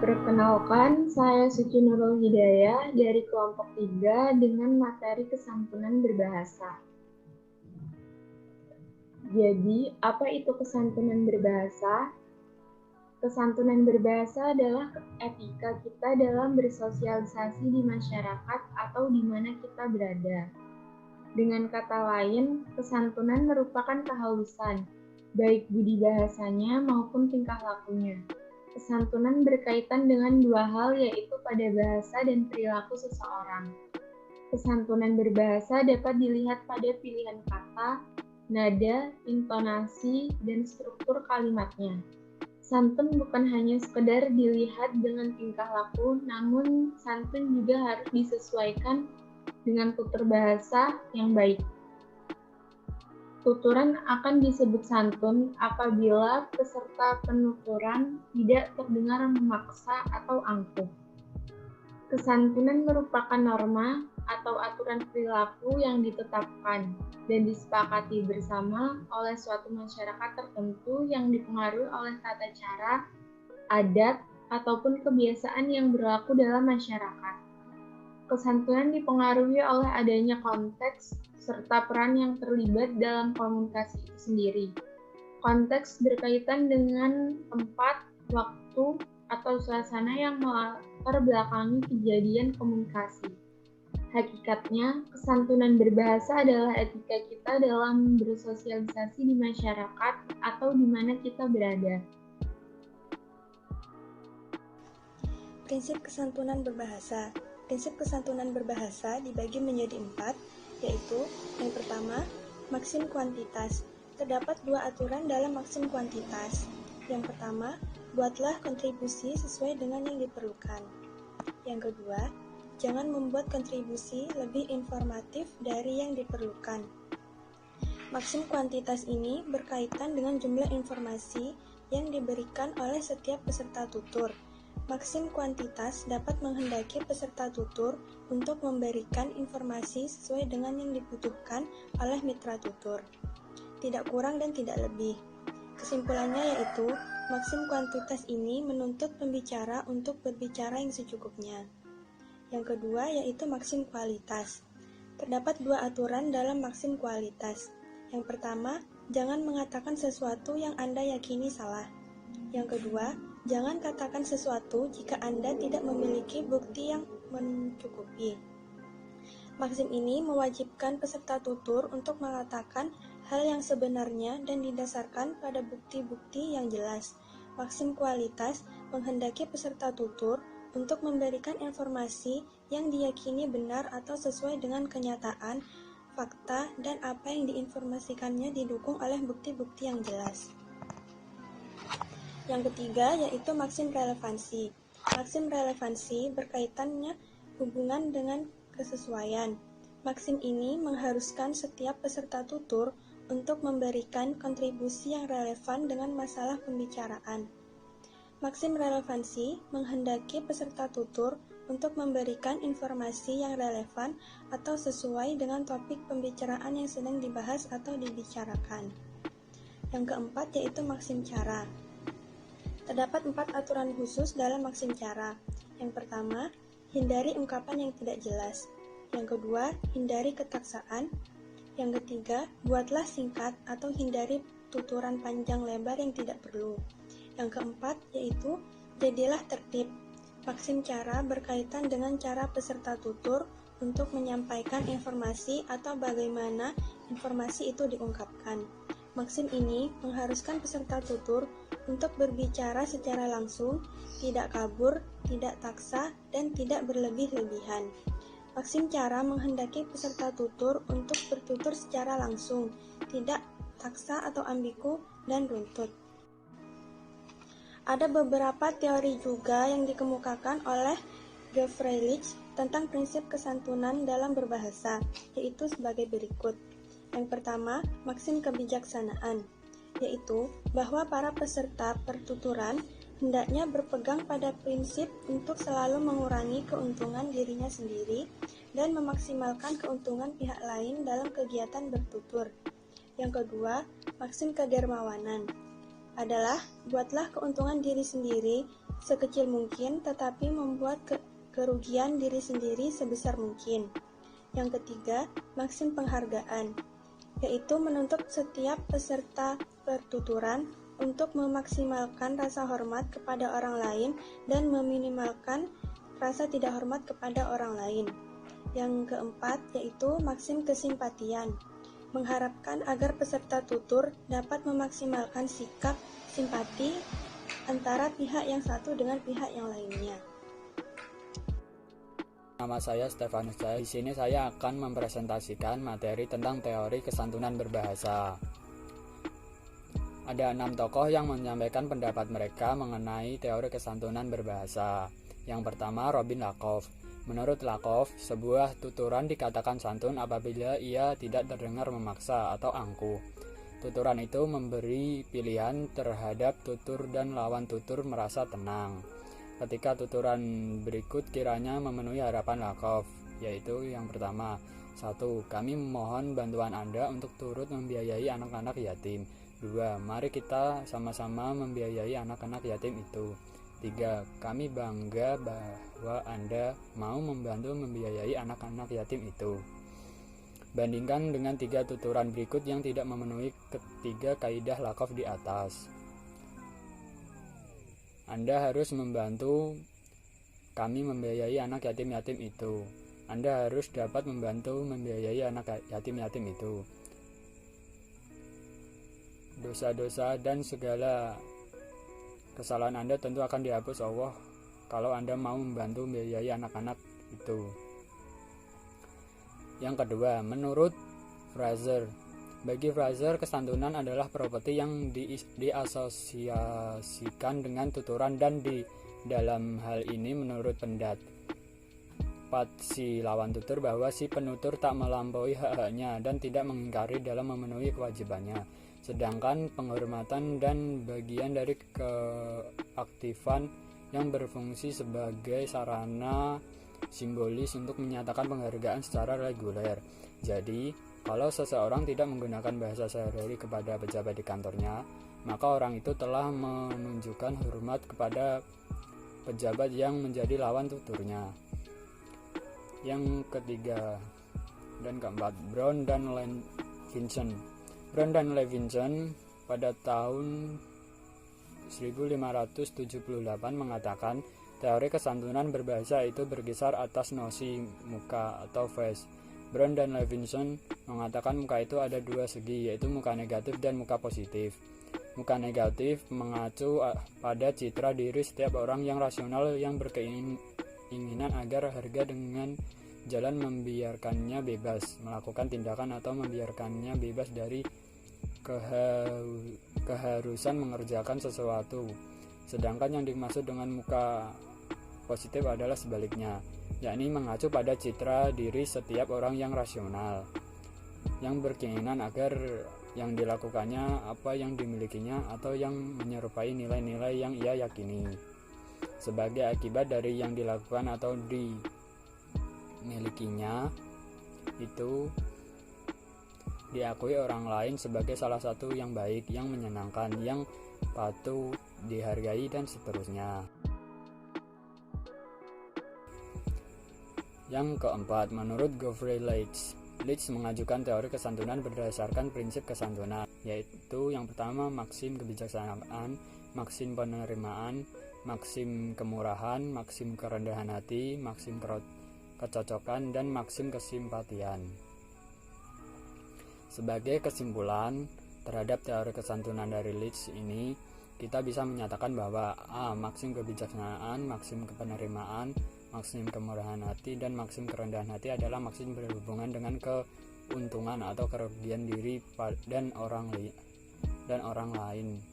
Perkenalkan, saya Suci Nurul Hidayah dari kelompok 3 dengan materi kesantunan berbahasa. Jadi, apa itu kesantunan berbahasa? Kesantunan berbahasa adalah etika kita dalam bersosialisasi di masyarakat atau di mana kita berada. Dengan kata lain, kesantunan merupakan kehalusan, baik budi bahasanya maupun tingkah lakunya. Kesantunan berkaitan dengan dua hal, yaitu pada bahasa dan perilaku seseorang. Kesantunan berbahasa dapat dilihat pada pilihan kata, nada, intonasi, dan struktur kalimatnya. Santun bukan hanya sekedar dilihat dengan tingkah laku, namun santun juga harus disesuaikan dengan tutur bahasa yang baik. Tuturan akan disebut santun apabila peserta penuturan tidak terdengar memaksa atau angkuh. Kesantunan merupakan norma atau aturan perilaku yang ditetapkan dan disepakati bersama oleh suatu masyarakat tertentu yang dipengaruhi oleh tata cara, adat, ataupun kebiasaan yang berlaku dalam masyarakat. Kesantunan dipengaruhi oleh adanya konteks serta peran yang terlibat dalam komunikasi itu sendiri. Konteks berkaitan dengan tempat, waktu, atau suasana yang melatar belakangi kejadian komunikasi. Hakikatnya, kesantunan berbahasa adalah etika kita dalam bersosialisasi di masyarakat atau di mana kita berada. Prinsip kesantunan berbahasa. Prinsip kesantunan berbahasa dibagi menjadi 4, yaitu yang pertama, maksim kuantitas. Terdapat 2 aturan dalam maksim kuantitas. Yang pertama, buatlah kontribusi sesuai dengan yang diperlukan. Yang kedua, jangan membuat kontribusi lebih informatif dari yang diperlukan. Maksim kuantitas ini berkaitan dengan jumlah informasi yang diberikan oleh setiap peserta tutur. Maksim kuantitas dapat menghendaki peserta tutur untuk memberikan informasi sesuai dengan yang dibutuhkan oleh mitra tutur, tidak kurang dan tidak lebih. Kesimpulannya yaitu, maksim kuantitas ini menuntut pembicara untuk berbicara yang secukupnya. Yang kedua yaitu maksim kualitas. Terdapat 2 aturan dalam maksim kualitas. Yang pertama, jangan mengatakan sesuatu yang Anda yakini salah. Yang kedua, jangan katakan sesuatu jika Anda tidak memiliki bukti yang mencukupi. Maksim ini mewajibkan peserta tutur untuk mengatakan hal yang sebenarnya dan didasarkan pada bukti-bukti yang jelas. Maksim kualitas menghendaki peserta tutur untuk memberikan informasi yang diyakini benar atau sesuai dengan kenyataan, fakta, dan apa yang diinformasikannya didukung oleh bukti-bukti yang jelas. Yang ketiga yaitu maksim relevansi. Maksim relevansi berkaitannya hubungan dengan kesesuaian. Maksim ini mengharuskan setiap peserta tutur untuk memberikan kontribusi yang relevan dengan masalah pembicaraan. Maksim relevansi menghendaki peserta tutur untuk memberikan informasi yang relevan atau sesuai dengan topik pembicaraan yang sedang dibahas atau dibicarakan. Yang keempat yaitu maksim cara. Terdapat 4 aturan khusus dalam maksim cara. Yang pertama, hindari ungkapan yang tidak jelas. Yang kedua, hindari ketaksaan. Yang ketiga, buatlah singkat atau hindari tuturan panjang lebar yang tidak perlu. Yang keempat, yaitu jadilah tertib. Maksim cara berkaitan dengan cara peserta tutur untuk menyampaikan informasi atau bagaimana informasi itu diungkapkan. Maksim ini mengharuskan peserta tutur untuk berbicara secara langsung, tidak kabur, tidak taksa, dan tidak berlebih-lebihan. Maksim cara menghendaki peserta tutur untuk bertutur secara langsung, tidak taksa atau ambigu dan runtut. Ada beberapa teori juga yang dikemukakan oleh Gavrilich tentang prinsip kesantunan dalam berbahasa, yaitu sebagai berikut. Yang pertama, maksim kebijaksanaan, yaitu bahwa para peserta pertuturan hendaknya berpegang pada prinsip untuk selalu mengurangi keuntungan dirinya sendiri dan memaksimalkan keuntungan pihak lain dalam kegiatan bertutur. Yang kedua, maksim kedermawanan adalah buatlah keuntungan diri sendiri sekecil mungkin, tetapi membuat kerugian diri sendiri sebesar mungkin. Yang ketiga, maksim penghargaan, yaitu menuntut setiap peserta pertuturan untuk memaksimalkan rasa hormat kepada orang lain dan meminimalkan rasa tidak hormat kepada orang lain. Yang keempat, yaitu maksim kesimpatian, mengharapkan agar peserta tutur dapat memaksimalkan sikap simpati antara pihak yang satu dengan pihak yang lainnya. Nama saya Stefanus Jaya. Di sini saya akan mempresentasikan materi tentang teori kesantunan berbahasa. Ada 6 tokoh yang menyampaikan pendapat mereka mengenai teori kesantunan berbahasa. Yang pertama, Robin Lakoff. Menurut Lakoff, sebuah tuturan dikatakan santun apabila ia tidak terdengar memaksa atau angkuh. Tuturan itu memberi pilihan terhadap tutur dan lawan tutur merasa tenang. Ketika tuturan berikut kiranya memenuhi harapan Lakoff, yaitu yang pertama, 1. Kami memohon bantuan Anda untuk turut membiayai anak-anak yatim. 2. Mari kita sama-sama membiayai anak-anak yatim itu. 3. Kami bangga bahwa Anda mau membantu membiayai anak-anak yatim itu. Bandingkan dengan 3 tuturan berikut yang tidak memenuhi ketiga kaidah Lakoff di atas. Anda harus membantu kami membiayai anak yatim-yatim itu. Anda harus dapat membantu membiayai anak yatim-yatim itu. Dosa-dosa dan segala kesalahan Anda tentu akan dihapus Allah kalau Anda mau membantu membiayai anak-anak itu. Yang kedua, menurut Fraser, bagi Fraser, kesantunan adalah properti yang diasosiasikan dengan tuturan dan di dalam hal ini menurut pendapat si lawan tutur bahwa si penutur tak melampaui hak-haknya dan tidak mengingkari dalam memenuhi kewajibannya. Sedangkan penghormatan dan bagian dari keaktifan yang berfungsi sebagai sarana simbolis untuk menyatakan penghargaan secara reguler. Jadi, kalau seseorang tidak menggunakan bahasa sehari-hari kepada pejabat di kantornya, maka orang itu telah menunjukkan hormat kepada pejabat yang menjadi lawan tuturnya. Yang ketiga dan keempat, Brown dan Levinson. Brown dan Levinson pada tahun 1578 mengatakan teori kesantunan berbahasa itu berkisar atas nosi muka atau face. Brown dan Levinson mengatakan muka itu ada 2 segi, yaitu muka negatif dan muka positif. Muka negatif mengacu pada citra diri setiap orang yang rasional yang berkeinginan agar harga dengan jalan membiarkannya bebas melakukan tindakan atau membiarkannya bebas dari keharusan mengerjakan sesuatu. Sedangkan yang dimaksud dengan muka positif adalah sebaliknya, yakni mengacu pada citra diri setiap orang yang rasional, yang berkeinginan agar yang dilakukannya apa yang dimilikinya atau yang menyerupai nilai-nilai yang ia yakini. Sebagai akibat dari yang dilakukan atau dimilikinya, itu diakui orang lain sebagai salah satu yang baik, yang menyenangkan, yang patut dihargai, dan seterusnya. Yang keempat, menurut Geoffrey Leach mengajukan teori kesantunan berdasarkan prinsip kesantunan, yaitu yang pertama maksim kebijaksanaan, maksim penerimaan, maksim kemurahan, maksim kerendahan hati, maksim kecocokan, dan maksim kesimpatian. Sebagai kesimpulan terhadap teori kesantunan dari Leach ini, kita bisa menyatakan bahwa maksim kebijaksanaan, maksim penerimaan, maksim kemurahan hati, dan maksim kerendahan hati adalah maksim berhubungan dengan keuntungan atau kerugian diri dan orang lain.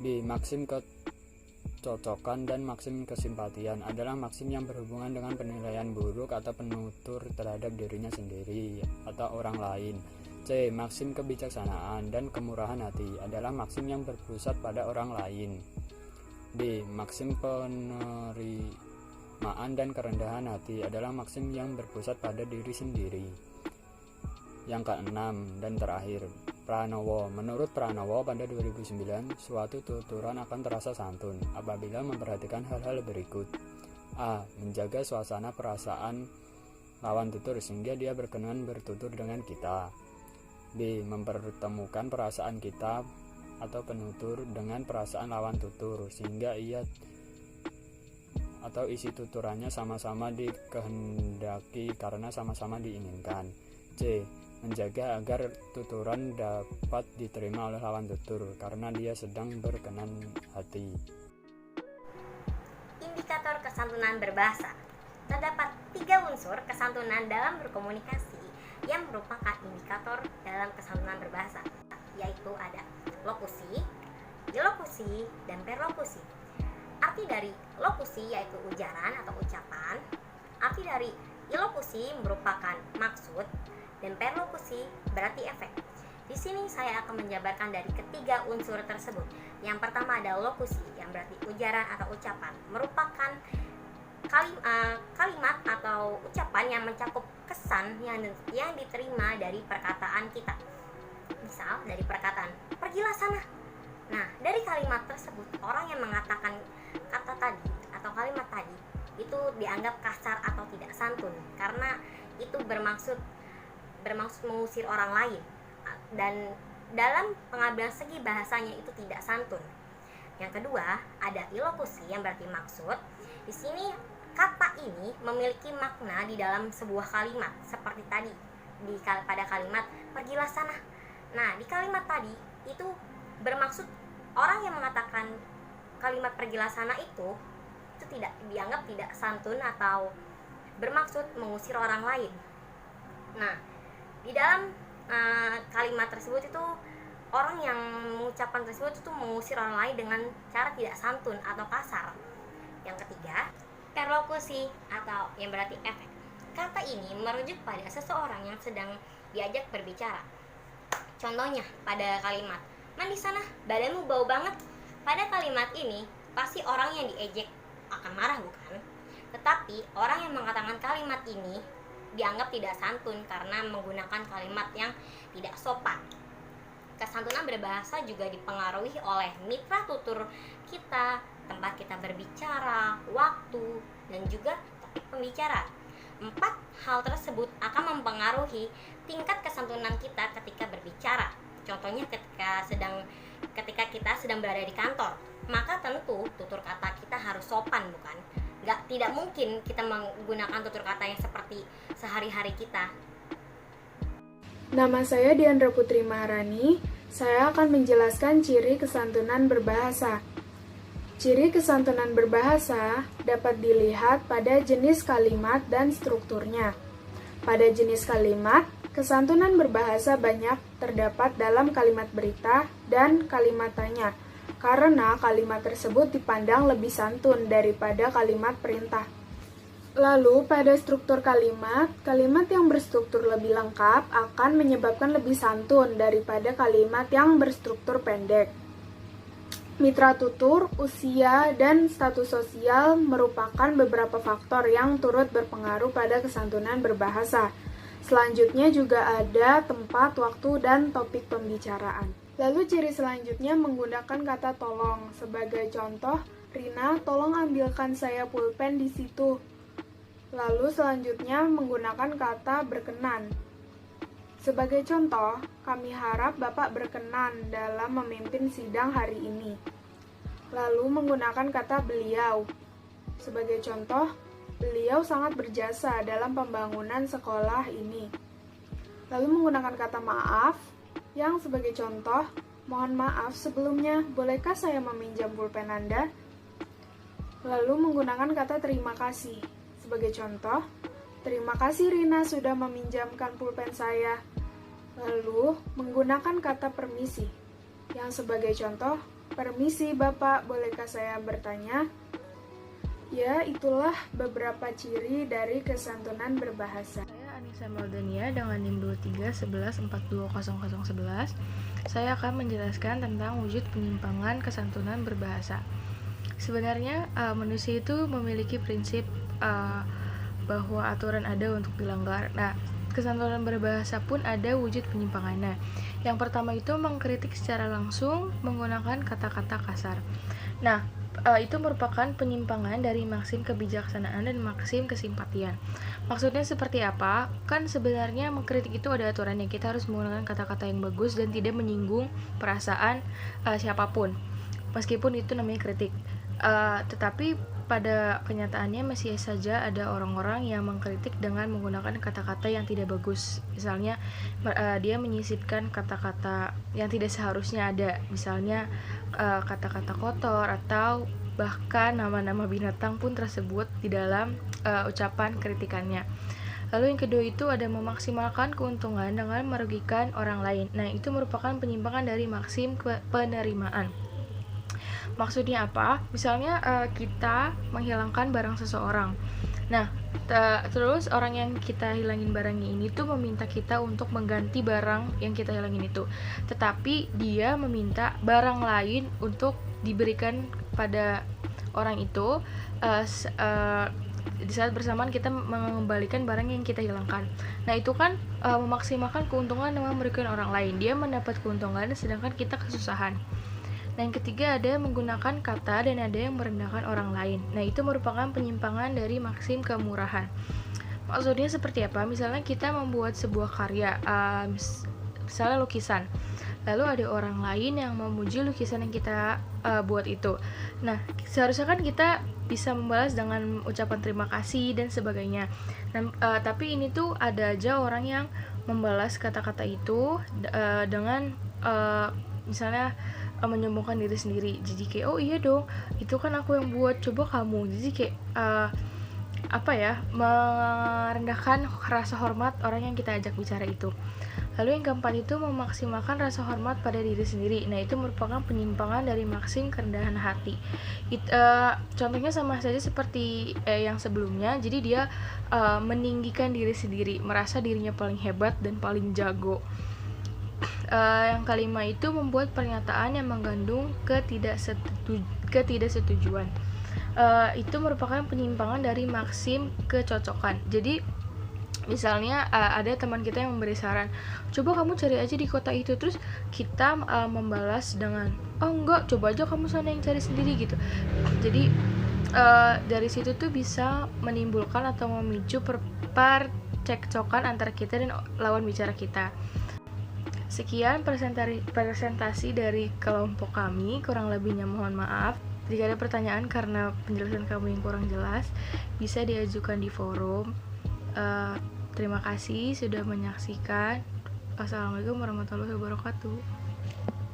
B. Maksim kecocokan dan maksim kesimpatian adalah maksim yang berhubungan dengan penilaian buruk atau penutur terhadap dirinya sendiri atau orang lain. C. Maksim kebijaksanaan dan kemurahan hati adalah maksim yang berpusat pada orang lain. D. Maksim penerimaan dan kerendahan hati adalah maksim yang berpusat pada diri sendiri. Yang keenam dan terakhir, Pranowo. Menurut Pranowo pada 2009, suatu tuturan akan terasa santun apabila memperhatikan hal-hal berikut. A. Menjaga suasana perasaan lawan tutur sehingga dia berkenan bertutur dengan kita. B. Mempertemukan perasaan kita atau penutur dengan perasaan lawan tutur sehingga ia atau isi tuturannya sama-sama dikehendaki karena sama-sama diinginkan. C. Menjaga agar tuturan dapat diterima oleh lawan tutur karena dia sedang berkenan hati. Indikator kesantunan berbahasa. Terdapat 3 unsur kesantunan dalam berkomunikasi yang merupakan indikator dalam kesantunan berbahasa, yaitu ada lokusi, dilokusi, dan perlokusi. Arti dari lokusi yaitu ujaran atau ucapan, arti dari ilokusi merupakan maksud, dan perlokusi berarti efek. Di sini saya akan menjabarkan dari ketiga unsur tersebut. Yang pertama ada lokusi, yang berarti ujaran atau ucapan, merupakan kalimat atau ucapan yang mencakup kesan yang diterima dari perkataan kita. Misal dari perkataan, pergilah sana. Nah, dari kalimat tersebut, orang yang mengatakan kata tadi atau kalimat tadi itu dianggap kasar atau tidak santun karena itu bermaksud mengusir orang lain, dan dalam pengambilan segi bahasanya itu tidak santun. Yang kedua ada ilokusi yang berarti maksud. Di sini kata ini memiliki makna di dalam sebuah kalimat seperti tadi pada kalimat pergilah sana. Nah, di kalimat tadi itu bermaksud orang yang mengatakan kalimat pergilah sana itu tidak dianggap tidak santun atau bermaksud mengusir orang lain. Nah, di dalam kalimat tersebut itu orang yang mengucapkan tersebut itu mengusir orang lain dengan cara tidak santun atau kasar. Yang ketiga, perlokusi atau yang berarti efek. Kata ini merujuk pada seseorang yang sedang diajak berbicara. Contohnya pada kalimat, "Man di sana, badanmu bau banget." Pada kalimat ini pasti orang yang diejek akan marah, bukan? Tetapi orang yang mengatakan kalimat ini dianggap tidak santun karena menggunakan kalimat yang tidak sopan. Kesantunan berbahasa juga dipengaruhi oleh mitra tutur kita, tempat kita berbicara, waktu, dan juga topik pembicaraan. 4 hal tersebut akan mempengaruhi tingkat kesantunan kita ketika berbicara. Contohnya ketika kita sedang berada di kantor, maka tentu tutur kata kita harus sopan, bukan? Tidak mungkin kita menggunakan tutur kata yang seperti sehari-hari kita. Nama saya Diandra Putri Maharani. Saya akan menjelaskan ciri kesantunan berbahasa. Ciri kesantunan berbahasa dapat dilihat pada jenis kalimat dan strukturnya. Pada jenis kalimat, kesantunan berbahasa banyak terdapat dalam kalimat berita dan kalimat tanya, karena kalimat tersebut dipandang lebih santun daripada kalimat perintah. Lalu, pada struktur kalimat yang berstruktur lebih lengkap akan menyebabkan lebih santun daripada kalimat yang berstruktur pendek. Mitra tutur, usia, dan status sosial merupakan beberapa faktor yang turut berpengaruh pada kesantunan berbahasa. Selanjutnya juga ada tempat, waktu, dan topik pembicaraan. Lalu ciri selanjutnya menggunakan kata tolong. Sebagai contoh, Rina, tolong ambilkan saya pulpen di situ. Lalu selanjutnya menggunakan kata berkenan. Sebagai contoh, kami harap Bapak berkenan dalam memimpin sidang hari ini. Lalu menggunakan kata beliau. Sebagai contoh, beliau sangat berjasa dalam pembangunan sekolah ini. Lalu menggunakan kata maaf, yang sebagai contoh, mohon maaf sebelumnya, bolehkah saya meminjam pulpen Anda? Lalu menggunakan kata terima kasih. Sebagai contoh, terima kasih Rina sudah meminjamkan pulpen saya. Lalu menggunakan kata permisi. Yang sebagai contoh, permisi Bapak, bolehkah saya bertanya? Ya, itulah beberapa ciri dari kesantunan berbahasa. Saya Anissa Maldania dengan NIM 2311420011. Saya akan menjelaskan tentang wujud penyimpangan kesantunan berbahasa. Sebenarnya manusia itu memiliki prinsip bahwa aturan ada untuk dilanggar. Nah, kesantunan berbahasa pun ada wujud penyimpangannya. Yang pertama itu mengkritik secara langsung menggunakan kata-kata kasar. Nah, itu merupakan penyimpangan dari maksim kebijaksanaan dan maksim kesimpatian. Maksudnya seperti apa? Kan sebenarnya mengkritik itu ada aturannya. Kita harus menggunakan kata-kata yang bagus dan tidak menyinggung perasaan siapapun. Meskipun itu namanya kritik. Tetapi pada kenyataannya masih saja ada orang-orang yang mengkritik dengan menggunakan kata-kata yang tidak bagus. Misalnya dia menyisipkan kata-kata yang tidak seharusnya ada. Misalnya kata-kata kotor atau bahkan nama-nama binatang pun tersebut di dalam ucapan kritikannya. Lalu yang kedua itu ada memaksimalkan keuntungan dengan merugikan orang lain. Nah, itu merupakan penyimpangan dari maksim penerimaan. Maksudnya apa? Misalnya kita menghilangkan barang seseorang. Nah, terus orang yang kita hilangin barangnya ini tuh meminta kita untuk mengganti barang yang kita hilangin itu. Tetapi dia meminta barang lain untuk diberikan pada orang itu di saat bersamaan kita mengembalikan barang yang kita hilangkan. Nah, itu kan memaksimalkan keuntungan dengan memberikan orang lain. Dia mendapat keuntungan sedangkan kita kesusahan. Nah, yang ketiga ada menggunakan kata dan ada yang merendahkan orang lain. Nah, itu merupakan penyimpangan dari maksim kemurahan. Maksudnya seperti apa? Misalnya kita membuat sebuah karya, misalnya lukisan. Lalu ada orang lain yang memuji lukisan yang kita buat itu. Nah, seharusnya kan kita bisa membalas dengan ucapan terima kasih dan sebagainya. Nah, tapi ini tuh ada aja orang yang membalas kata-kata itu dengan misalnya menyombongkan diri sendiri. Jadi kayak, oh iya dong, itu kan aku yang buat, coba kamu. Jadi kayak merendahkan rasa hormat orang yang kita ajak bicara itu. Lalu yang keempat itu memaksimalkan rasa hormat pada diri sendiri. Nah, itu merupakan penyimpangan dari maksim kerendahan hati. Contohnya sama saja seperti yang sebelumnya. Jadi dia meninggikan diri sendiri, merasa dirinya paling hebat dan paling jago. Yang kelima itu membuat pernyataan yang mengandung ketidaksetujuan. Itu merupakan penyimpangan dari maksim kecocokan. Jadi misalnya ada teman kita yang memberi saran, coba kamu cari aja di kota itu, terus kita membalas dengan, oh enggak, coba aja kamu sana yang cari sendiri gitu. Jadi dari situ tuh bisa menimbulkan atau memicu percekcokan antara kita dan lawan bicara kita. Sekian presentasi dari kelompok kami, kurang lebihnya mohon maaf. Jika ada pertanyaan karena penjelasan kamu yang kurang jelas, bisa diajukan di forum. Terima kasih sudah menyaksikan. Wassalamualaikum warahmatullahi wabarakatuh.